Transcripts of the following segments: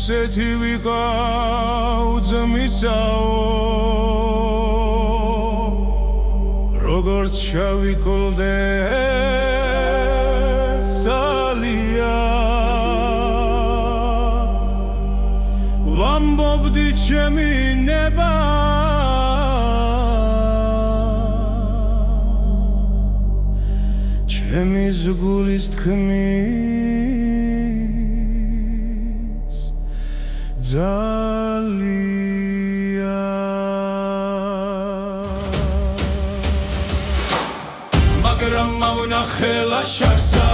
ისეთი ვიყავ ძმისაო როგორც შავი კოლდესალია ვამბობდი ჩემი ნება ჩემი ზღულის თქმის ძალია მაგრამ მოვნახელა შარსა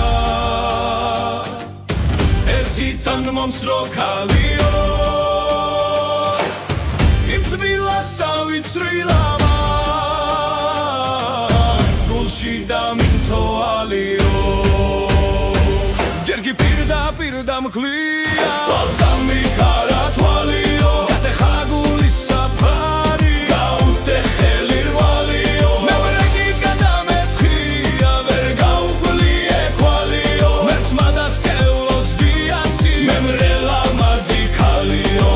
ერთიდან მომსრო ქალიო იმ თბილასა ვიცრილა გულში დამინთოალიო ჯერ კი პირდა მკლია თვალს გამიქარა თვალიო გადეხა გულის საფარი გაუდე ხელი რვალიო მებრეგი გადამეცხია ვერ გაუგლიე ქვალიო მერცმა დასტელოს დიაცი მემრელა მაზი ქალიო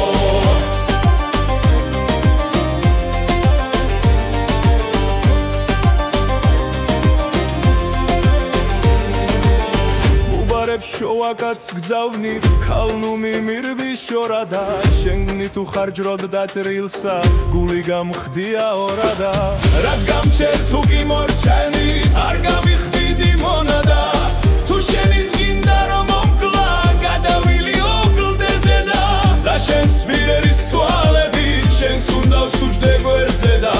შოაკაც გძავნი ქალნუ მიმირბი შორადა შენგნი თუ ხარჯროდ დაჭრილსა გული გამხდია ორადა რადგან ჩერ თუ კი მორჩენი არ გამიხდიდი მონადა თუ შენის გინდა რომ მომკლა გადავილი ოკლდეზე და შენს მიერის თვალები შენს უნდა ვსუჯდე გვერდზე და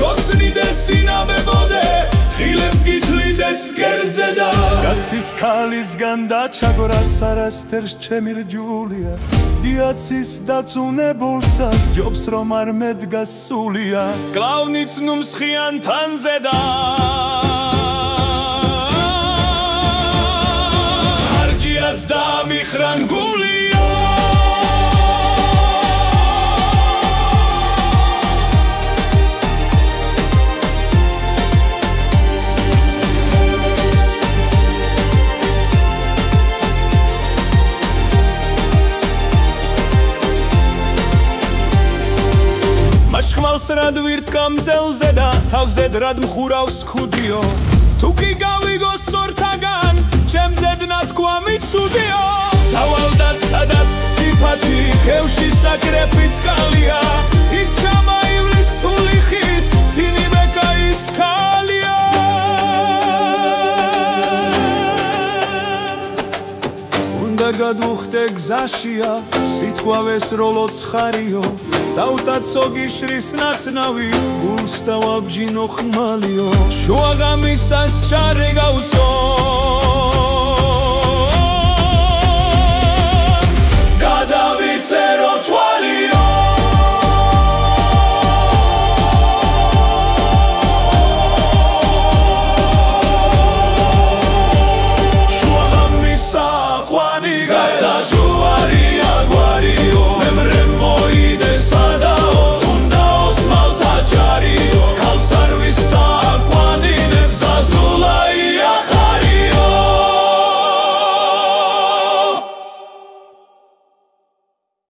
კოცნიდეს სინამებოდე ხილებს გითლიდეს მკერდზე და კაცის ქალისგან დაჩაგვრას არასდროს ჩემი რჯულია დიაცის დაწუნებულსას ჯობს რომ არ მედგას სულია კლავნიც ნუ მსხიან თანზე და ხარჯიაც დამიხრან გულია ხმალს რად ვირთ გამზელზე და თავზედ რად მხურავს ხუდიო თუ კი გავიგო სორთაგან ჩემზედ ნათქვამი ცუდიო სავალ და სადაც ციფათი ხევში საკრეფიც კალია იქ ჩამაივლის თული ხით თინი მეკაის ქალია უნდა გადუხდე გზაშია სიტყვავეს როლოც ხარიო დავტაცო გიშრის ნაცნავი გულს დავაბჯინო ხმალიო შუაღამისას ჩარე გავსო